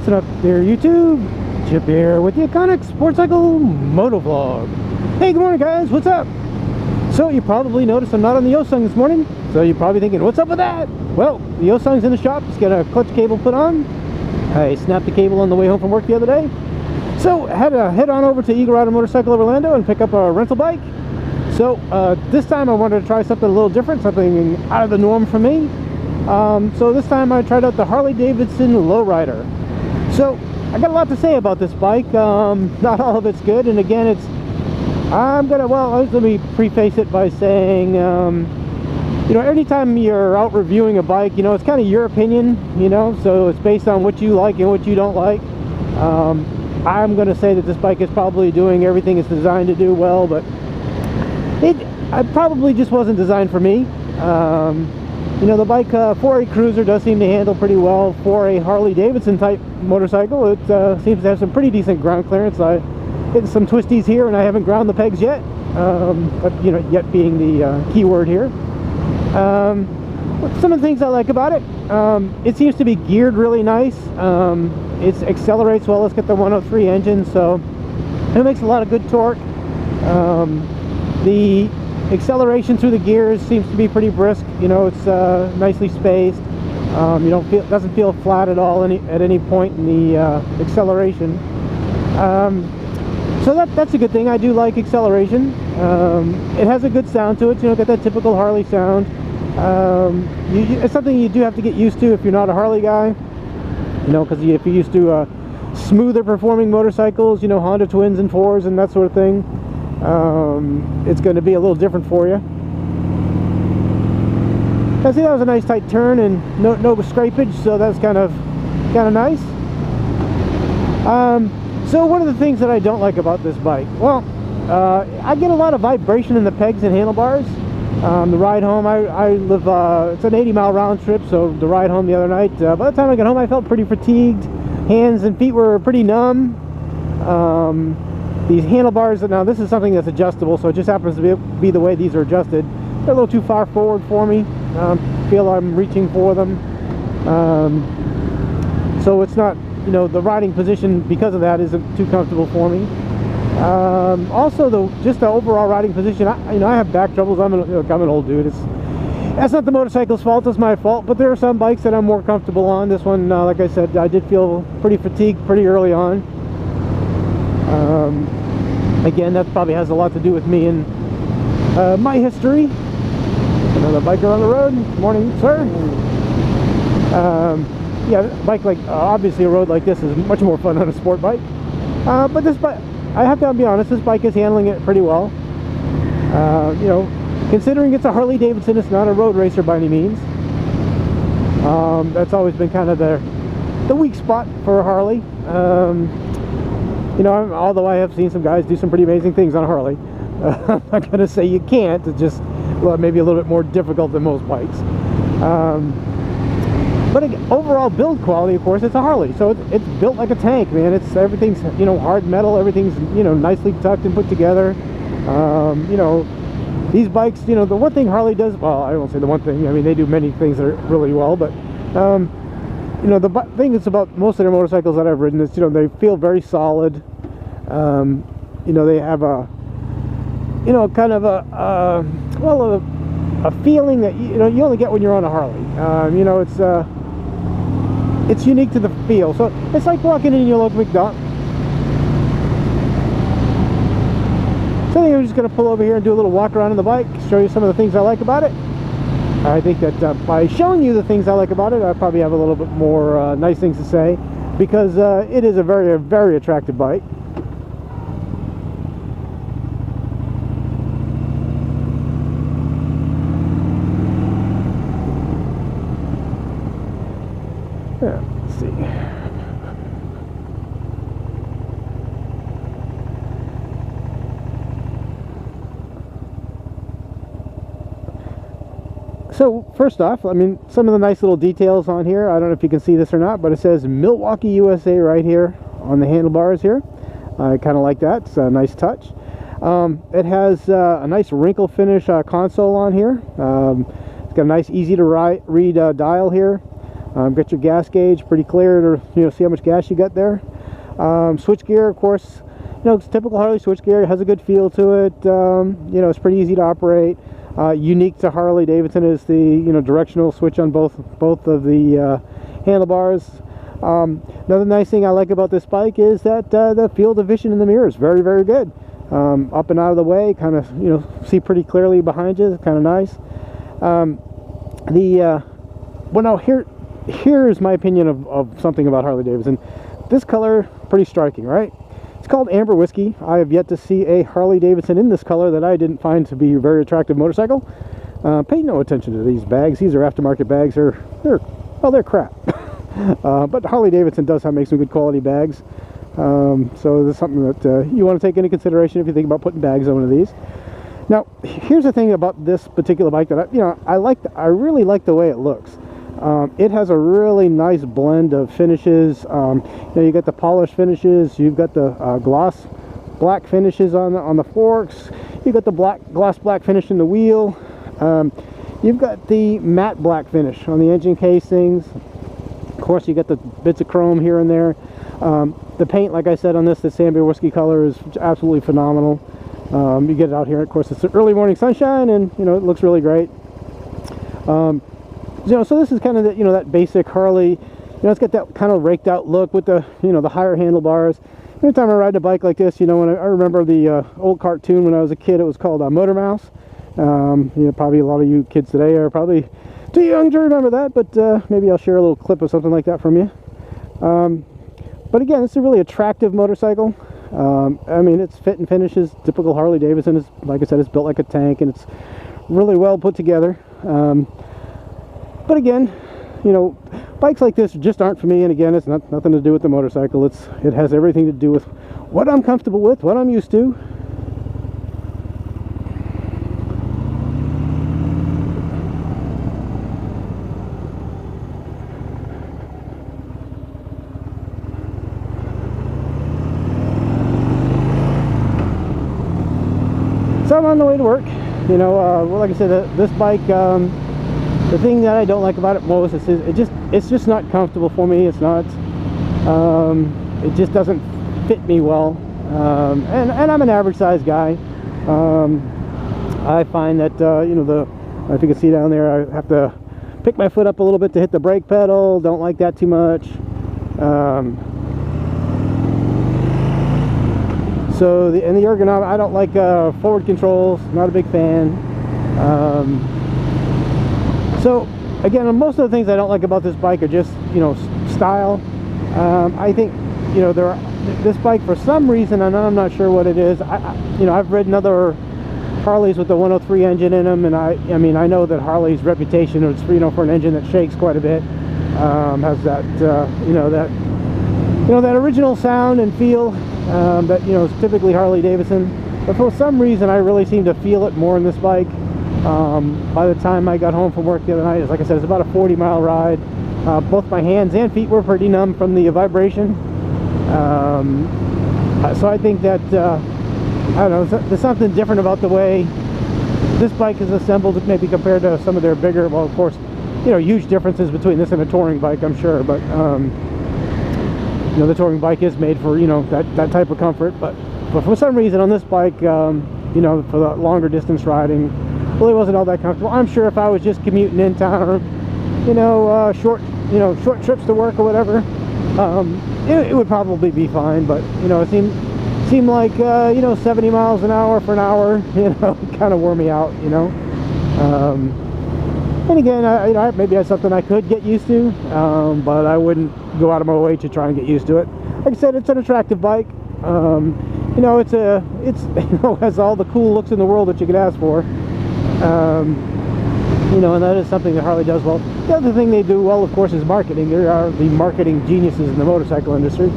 What's up there, YouTube? Chip here with the Iconic Sports Cycle Motovlog. Hey, good morning, guys. What's up? So you probably noticed I'm not on the Yosung this morning. So you're probably thinking, what's up with that? Well, the Yosung's in the shop. Just got a clutch cable put on. I snapped the cable on the way home from work the other day. So I had to head on over to Eagle Rider Motorcycle of Orlando and pick up a rental bike. So this time I wanted to try something a little different, something out of the norm for me. So this time I tried out the Harley Davidson Lowrider. So I got a lot to say about this bike. Not all of it's good, and again, let me preface it by saying, you know, anytime you're out reviewing a bike, you know, it's kind of your opinion, you know, so it's based on what you like and what you don't like. I'm going to say that this bike is probably doing everything it's designed to do well, but it probably just wasn't designed for me. You know, the bike for a cruiser does seem to handle pretty well. For a Harley Davidson type motorcycle, it seems to have some pretty decent ground clearance. I hit some twisties here and I haven't ground the pegs yet, but you know, yet being the key word here. Some of the things I like about it, it seems to be geared really nice. It accelerates well. Let's get the 103 engine, so it makes a lot of good torque. The acceleration through the gears seems to be pretty brisk. You know, it's nicely spaced. It doesn't feel flat at all at any point in the acceleration. So that's a good thing. I do like acceleration. It has a good sound to it. You know, got that typical Harley sound. It's something you do have to get used to if you're not a Harley guy. You know, because if you're used to smoother performing motorcycles, you know, Honda Twins and 4s and that sort of thing, it's going to be a little different for you. I see that was a nice tight turn and no scrapage, so that's kind of nice. So one of the things that I don't like about this bike, well, I get a lot of vibration in the pegs and handlebars. The ride home, I live, it's an 80-mile round trip, so the ride home the other night, by the time I got home I felt pretty fatigued. Hands and feet were pretty numb. These handlebars, now this is something that's adjustable, so it just happens to be the way these are adjusted. They're a little too far forward for me. Feel I'm reaching for them. So it's not, you know, the riding position because of that isn't too comfortable for me. Also, just the overall riding position, I have back troubles. I'm an old dude. That's not the motorcycle's fault, it's my fault, but there are some bikes that I'm more comfortable on. This one, like I said, I did feel pretty fatigued pretty early on. Again, that probably has a lot to do with me and my history. Another biker on the road. Morning, sir. Yeah, bike like obviously a road like this is much more fun on a sport bike. But this bike, I have to be honest, this bike is handling it pretty well. You know, considering it's a Harley Davidson, it's not a road racer by any means. That's always been kind of the weak spot for a Harley. You know, although I have seen some guys do some pretty amazing things on a Harley. I'm not going to say you can't. It's just, well, maybe a little bit more difficult than most bikes. But again, overall build quality, of course, it's a Harley, so it's built like a tank, man. Everything's, you know, hard metal. Everything's, you know, nicely tucked and put together. You know, these bikes, you know, the one thing Harley does, well, I won't say the one thing. I mean, they do many things that are really well, but you know, the thing that's about most of their motorcycles that I've ridden is, you know, they feel very solid. You know, they have a, you know, kind of a feeling that, you know, you only get when you're on a Harley. You know, it's unique to the feel. So it's like walking in your local McDonald's. So I think I'm just going to pull over here and do a little walk around on the bike, show you some of the things I like about it. I think that by showing you the things I like about it, I probably have a little bit more nice things to say, because it is a very, very attractive bike. Yeah, let's see. So first off, I mean, some of the nice little details on here, I don't know if you can see this or not, but it says Milwaukee, USA right here on the handlebars here. I kind of like that. It's a nice touch. It has a nice wrinkle finish console on here. It's got a nice easy to read dial here. Got your gas gauge pretty clear to see how much gas you got there. Switch gear, of course, it's typical Harley switch gear. It has a good feel to it. It's pretty easy to operate. Unique to Harley Davidson is the directional switch on both of the handlebars. Another nice thing I like about this bike is that the field of vision in the mirror is very, very good. Up and out of the way, kind of see pretty clearly behind you. It's kind of nice. Well, now here's my opinion of something about Harley Davidson. This color, pretty striking, right? It's called Amber Whiskey. I have yet to see a Harley Davidson in this color that I didn't find to be a very attractive motorcycle. Pay no attention to these bags. These are aftermarket bags. They're crap. But Harley Davidson does make some good quality bags. So this is something that you want to take into consideration if you think about putting bags on one of these. Now, here's the thing about this particular bike that I really like the way it looks. It has a really nice blend of finishes. You got the polished finishes, you've got the gloss black finishes on the forks, you've got the gloss black finish in the wheel, you've got the matte black finish on the engine casings. Of course, you got the bits of chrome here and there. The paint, like I said, on this Amber Whiskey color is absolutely phenomenal. You get it out here, of course, it's early morning sunshine, and it looks really great. So this is kind of that basic Harley. It's got that kind of raked out look with the the higher handlebars. Every time I ride a bike like this, when I remember the old cartoon when I was a kid, it was called Motor Mouse. Probably a lot of you kids today are probably too young to remember that, but maybe I'll share a little clip of something like that from you. But again, it's a really attractive motorcycle. Its fit and finishes typical Harley Davidson. Is, like I said, it's built like a tank, and it's really well put together. But again, bikes like this just aren't for me. And again, it's nothing to do with the motorcycle. It has everything to do with what I'm comfortable with, what I'm used to. So I'm on the way to work. Well, like I said, this bike, the thing that I don't like about it most is it's just not comfortable for me. It's not. It just doesn't fit me well. And I'm an average sized guy. I find that if you can see down there, I have to pick my foot up a little bit to hit the brake pedal. Don't like that too much. So the ergonomics, I don't like forward controls. Not a big fan. So again, most of the things I don't like about this bike are just style. I think this bike, for some reason, and I'm not sure what it is. I've ridden other Harleys with the 103 engine in them, and I know that Harley's reputation is for an engine that shakes quite a bit, has that that original sound and feel that is typically Harley Davidson. But for some reason, I really seem to feel it more in this bike. By the time I got home from work the other night, like I said, it's about a 40-mile ride. Both my hands and feet were pretty numb from the vibration. So I think that I don't know, there's something different about the way this bike is assembled, maybe compared to some of their bigger, well, of course, huge differences between this and a touring bike, I'm sure, but the touring bike is made for that type of comfort, but for some reason on this bike, for the longer distance riding, really wasn't all that comfortable. I'm sure if I was just commuting in town, or short trips to work or whatever, it would probably be fine. But it seemed like 70 miles an hour for an hour, kind of wore me out. And again, maybe that's something I could get used to, but I wouldn't go out of my way to try and get used to it. Like I said, it's an attractive bike. It has all the cool looks in the world that you could ask for. And that is something that Harley does well. The other thing they do well, of course, is marketing. They are the marketing geniuses in the motorcycle industry.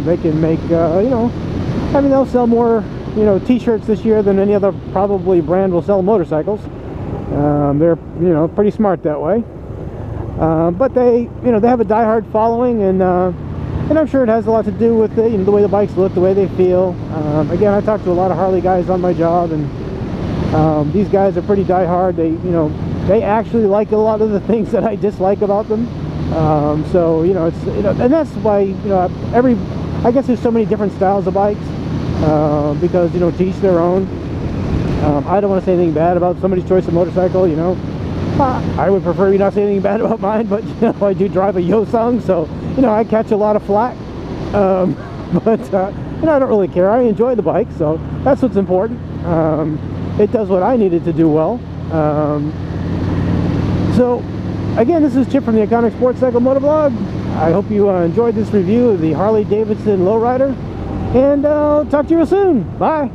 They can make, they'll sell more, t-shirts this year than any other probably brand will sell motorcycles. They're, pretty smart that way. But they have a diehard following, and I'm sure it has a lot to do with the way the bikes look, the way they feel. Again, I talk to a lot of Harley guys on my job, and these guys are pretty diehard. They, they actually like a lot of the things that I dislike about them. So you know, it's, you know, and that's why, you know, I guess there's so many different styles of bikes, because, you know, to each their own. I don't want to say anything bad about somebody's choice of motorcycle, you know. I would prefer you not say anything bad about mine, but, you know, I do drive a Yosung, so, you know, I catch a lot of flack. But, you know, I don't really care. I enjoy the bike, so that's what's important. It does what I needed to do well. So, again, this is Chip from the Iconic Sports Cycle Motovlog. I hope you enjoyed this review of the Harley Davidson Lowrider, and I'll talk to you soon. Bye!